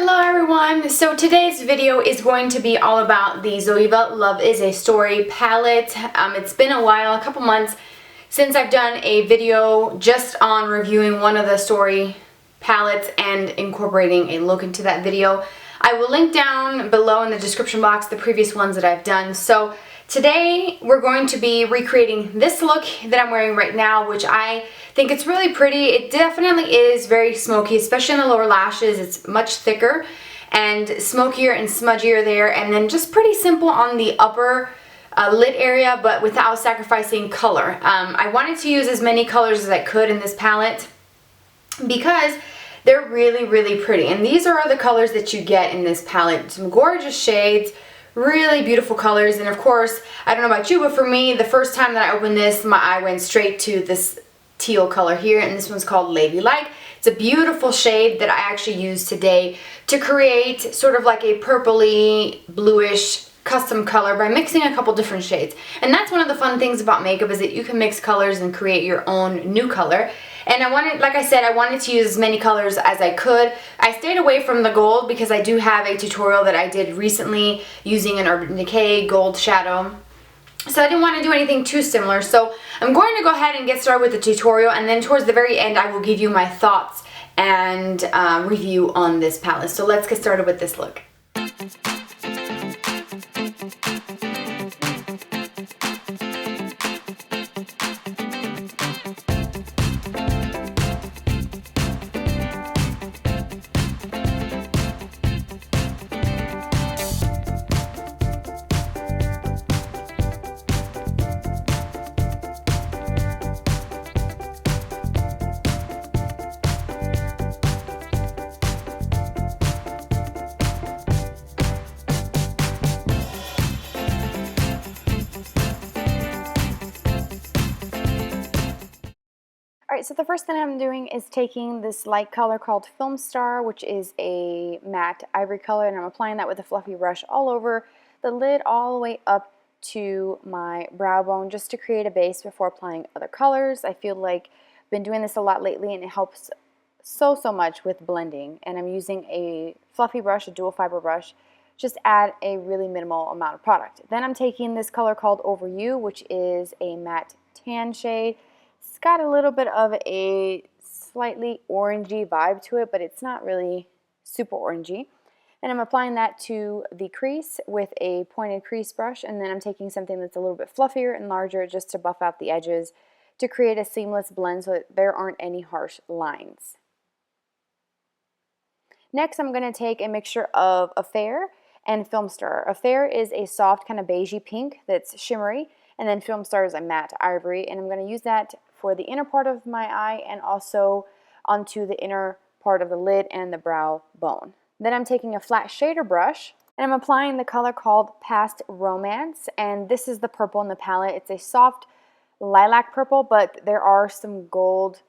Hello everyone! So today's video is going to be all about the Zoeva Love is a Story palette. It's been a while, a couple months, since I've done a video just on reviewing one of the Story palettes and incorporating a look into that video. I will link down below in the description box the previous ones that I've done. So today we're going to be recreating this look that I'm wearing right now, which I think it's really pretty. It definitely is very smoky, especially in the lower lashes. It's much thicker and smokier and smudgier there, and then just pretty simple on the upper lid area, but without sacrificing color. I wanted to use as many colors as I could in this palette because they're really pretty, and these are the colors that you get in this palette. Some gorgeous shades, really beautiful colors, and of course, I don't know about you, but for me, the first time that I opened this, my eye went straight to this teal color here, and this one's called Ladylike. It's a beautiful shade that I actually used today to create sort of like a purpley bluish custom color by mixing a couple different shades. And that's one of the fun things about makeup, is that you can mix colors and create your own new color. And I wanted, like I said, I wanted to use as many colors as I could. I stayed away from the gold because I do have a tutorial that I did recently using an Urban Decay gold shadow. So I didn't want to do anything too similar. So I'm going to go ahead and get started with the tutorial, and then towards the very end I will give you my thoughts and review on this palette. So let's get started with this look. Alright, so the first thing I'm doing is taking this light color called Film Star, which is a matte ivory color, and I'm applying that with a fluffy brush all over the lid, all the way up to my brow bone, just to create a base before applying other colors. I feel like I've been doing this a lot lately, and it helps so much with blending. And I'm using a fluffy brush, a dual fiber brush, just add a really minimal amount of product. Then I'm taking this color called Over You, which is a matte tan shade. It's got a little bit of a slightly orangey vibe to it, but it's not really super orangey. And I'm applying that to the crease with a pointed crease brush, and then I'm taking something that's a little bit fluffier and larger just to buff out the edges to create a seamless blend so that there aren't any harsh lines. Next, I'm going to take a mixture of Affair and Film Star. Affair is a soft kind of beigey pink that's shimmery, and then Film Star is a matte ivory, and I'm going to use that for the inner part of my eye and also onto the inner part of the lid and the brow bone. Then I'm taking a flat shader brush, and I'm applying the color called Past Romance, and this is the purple in the palette. It's a soft lilac purple, but there are some gold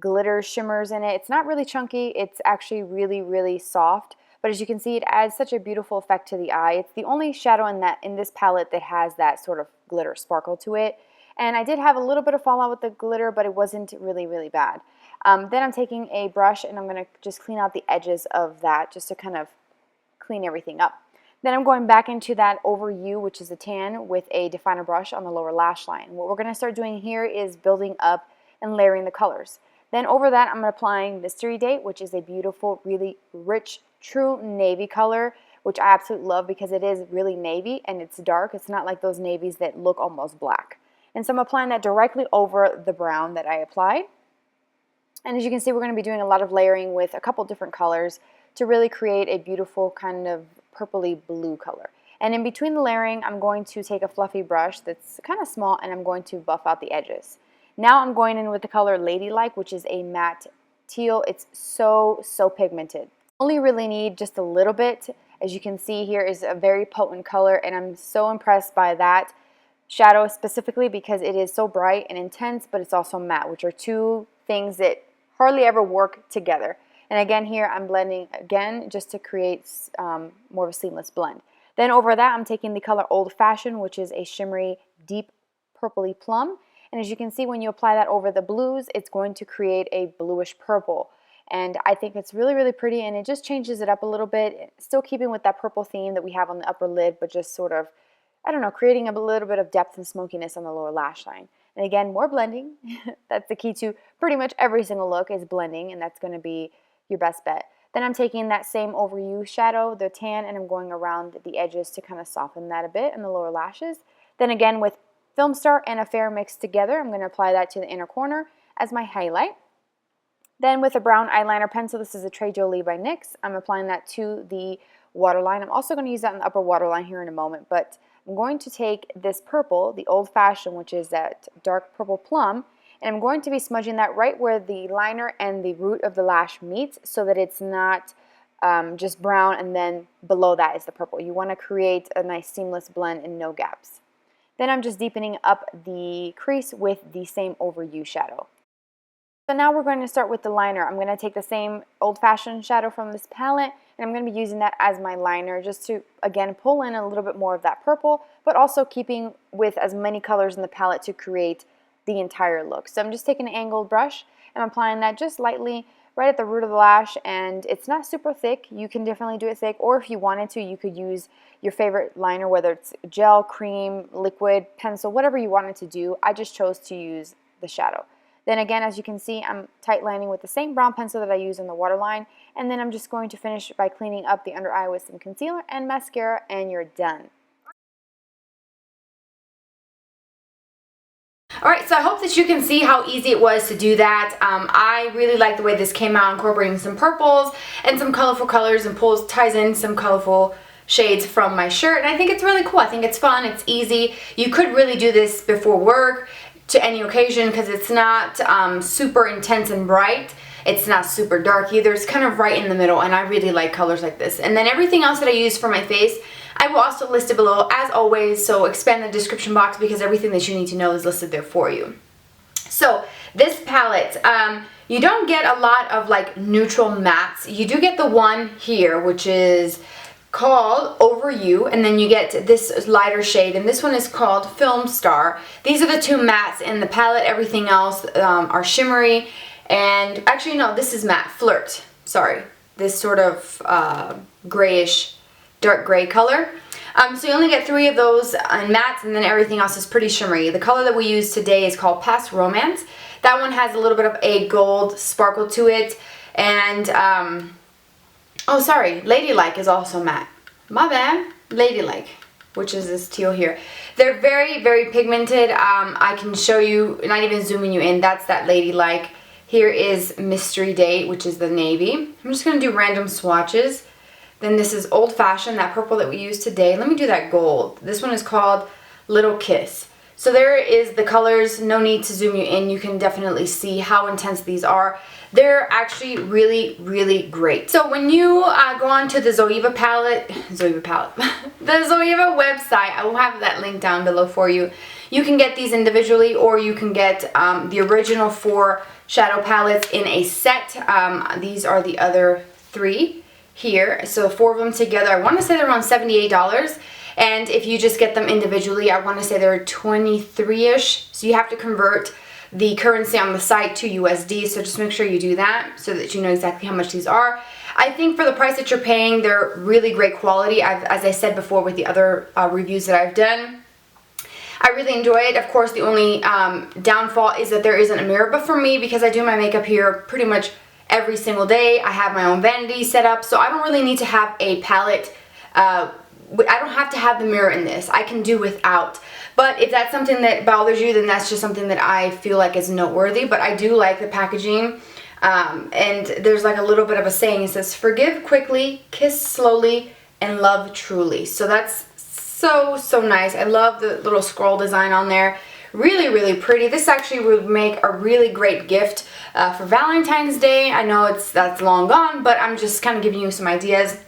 glitter shimmers in it. It's not really chunky, it's actually really soft, but as you can see, it adds such a beautiful effect to the eye. It's the only shadow in this palette that has that sort of glitter sparkle to it. And I did have a little bit of fallout with the glitter, but it wasn't really bad. Then I'm taking a brush, and I'm going to just clean out the edges of that just to kind of clean everything up. Then I'm going back into that Over You, which is a tan, with a definer brush on the lower lash line. What we're going to start doing here is building up and layering the colors. Then over that, I'm applying Mystery Date, which is a beautiful, really rich, true navy color, which I absolutely love because it is really navy and it's dark. It's not like those navies that look almost black. And so I'm applying that directly over the brown that I applied. And as you can see, we're going to be doing a lot of layering with a couple different colors to really create a beautiful kind of purpley blue color. And in between the layering, I'm going to take a fluffy brush that's kind of small, and I'm going to buff out the edges. Now I'm going in with the color Ladylike, which is a matte teal. It's so pigmented. Only really need just a little bit. As you can see, here is a very potent color, and I'm so impressed by that shadow specifically because it is so bright and intense, but it's also matte, which are two things that hardly ever work together. And again, here I'm blending again just to create more of a seamless blend. Then over that, I'm taking the color Old Fashioned, which is a shimmery, deep purpley plum. And as you can see, when you apply that over the blues, it's going to create a bluish purple. And I think it's really, really pretty, and it just changes it up a little bit, still keeping with that purple theme that we have on the upper lid, but just sort of, I don't know, creating a little bit of depth and smokiness on the lower lash line. And again, more blending. That's the key to pretty much every single look is blending, and that's going to be your best bet. Then I'm taking that same Over You shadow, the tan, and I'm going around the edges to kind of soften that a bit in the lower lashes. Then again, with Film Star and a Fair mixed together, I'm going to apply that to the inner corner as my highlight. Then with a brown eyeliner pencil, this is a Jolie by NYX, I'm applying that to the waterline. I'm also going to use that in the upper waterline here in a moment, but I'm going to take this purple, the Old Fashioned, which is that dark purple plum, and I'm going to be smudging that right where the liner and the root of the lash meets so that it's not just brown and then below that is the purple. You want to create a nice seamless blend and no gaps. Then I'm just deepening up the crease with the same Over You shadow. So now we're going to start with the liner. I'm going to take the same Old Fashioned shadow from this palette, and I'm going to be using that as my liner just to, again, pull in a little bit more of that purple, but also keeping with as many colors in the palette to create the entire look. So I'm just taking an angled brush and I'm applying that just lightly right at the root of the lash, and it's not super thick. You can definitely do it thick, or if you wanted to, you could use your favorite liner, whether it's gel, cream, liquid, pencil, whatever you wanted to do. I just chose to use the shadow. Then again, as you can see, I'm tight lining with the same brown pencil that I use in the waterline, and then I'm just going to finish by cleaning up the under eye with some concealer and mascara, and you're done. Alright, so I hope that you can see how easy it was to do that. I really like the way this came out, incorporating some purples and some colorful colors, and ties in some colorful shades from my shirt, and I think it's really cool. I think it's fun, it's easy. You could really do this before work, to any occasion, because it's not super intense and bright. It's not super dark either. It's kind of right in the middle, and I really like colors like this. And then everything else that I use for my face, I will also list it below as always, so expand the description box because everything that you need to know is listed there for you. So this palette, you don't get a lot of like neutral mattes. You do get the one here, which is called Over You, and then you get this lighter shade, and this one is called Film Star. These are the two mattes in the palette. Everything else are shimmery, and actually no, this is matte, Flirt, sorry, this sort of grayish, dark gray color. So you only get 3 of those in mattes, and then everything else is pretty shimmery. The color that we use today is called Past Romance. That one has a little bit of a gold sparkle to it, and oh, sorry, Ladylike is also matte. My bad. Ladylike, which is this teal here. They're very, very pigmented. I can show you, not even zooming you in, that's that Ladylike. Here is Mystery Date, which is the navy. I'm just going to do random swatches. Then this is Old Fashioned, that purple that we used today. Let me do that gold. This one is called Little Kiss. So there is the colors. No need to zoom you in. You can definitely see how intense these are. They're actually really, really great. So when you go on to the Zoeva palette, the Zoeva website, I will have that link down below for you. You can get these individually, or you can get the original 4 shadow palettes in a set. These are the other 3 here. So 4 of them together, I want to say they're around $78. And if you just get them individually, I want to say they're 23-ish. So you have to convert the currency on the site to USD, so just make sure you do that so that you know exactly how much these are. I think for the price that you're paying, they're really great quality. As I said before with the other reviews that I've done, I really enjoy it. Of course, the only downfall is that there isn't a mirror, but for me, because I do my makeup here pretty much every single day, I have my own vanity set up, so I don't really need to have a palette. I don't have to have the mirror in this. I can do without. But if that's something that bothers you, then that's just something that I feel like is noteworthy. But I do like the packaging. And there's like a little bit of a saying. It says, forgive quickly, kiss slowly, and love truly. So that's so, so nice. I love the little scroll design on there. Really, really pretty. This actually would make a really great gift for Valentine's Day. I know that's long gone, but I'm just kind of giving you some ideas.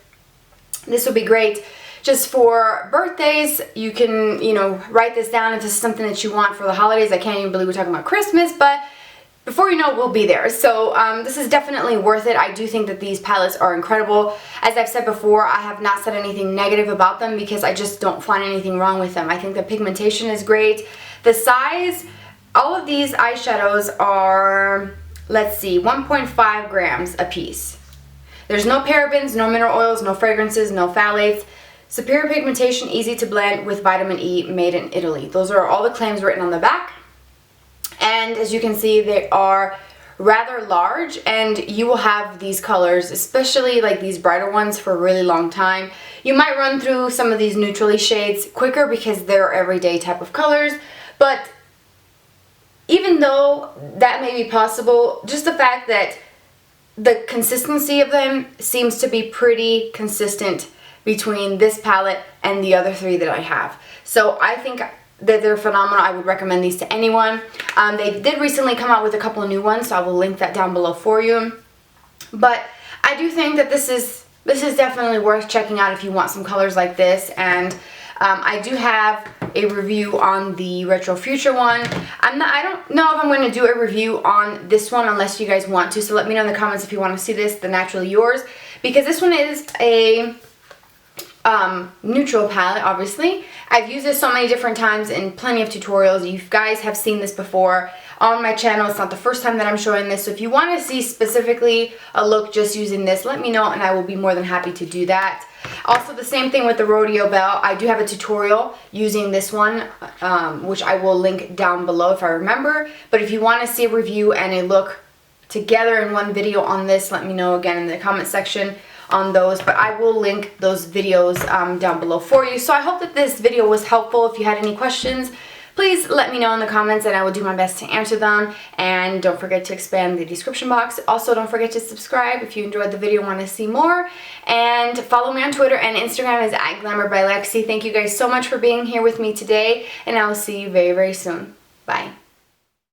This would be great. Just for birthdays, you can, you know, write this down if this is something that you want for the holidays. I can't even believe we're talking about Christmas, but before you know, we'll be there. So this is definitely worth it. I do think that these palettes are incredible. As I've said before, I have not said anything negative about them because I just don't find anything wrong with them. I think the pigmentation is great. The size, all of these eyeshadows are let's see, 1.5 grams a piece. There's no parabens, no mineral oils, no fragrances, no phthalates. Superior pigmentation, easy to blend with vitamin E, made in Italy. Those are all the claims written on the back. And as you can see, they are rather large, and you will have these colors, especially like these brighter ones, for a really long time. You might run through some of these neutrally shades quicker because they're everyday type of colors, but even though that may be possible, just the fact that the consistency of them seems to be pretty consistent between this palette and the other three that I have. So I think that they're phenomenal. I would recommend these to anyone. They did recently come out with a couple of new ones, so I will link that down below for you. But I do think that this is definitely worth checking out if you want some colors like this. And I do have a review on the Retro Future one. I don't know if I'm going to do a review on this one unless you guys want to. So let me know in the comments if you want to see this, the Naturally Yours, because this one is a neutral palette, obviously. I've used this so many different times in plenty of tutorials. You guys have seen this before on my channel. It's not the first time that I'm showing this. So if you want to see specifically a look just using this, let me know and I will be more than happy to do that. Also, the same thing with the Rodeo Belle. I do have a tutorial using this one, which I will link down below if I remember. But if you want to see a review and a look together in one video on this, let me know again in the comment section on those, but I will link those videos down below for you. So I hope that this video was helpful. If you had any questions, please let me know in the comments and I will do my best to answer them. And don't forget to expand the description box. Also, don't forget to subscribe if you enjoyed the video and want to see more. And follow me on Twitter and Instagram as @GlamourByLexi. Thank you guys so much for being here with me today, and I will see you very, very soon. Bye.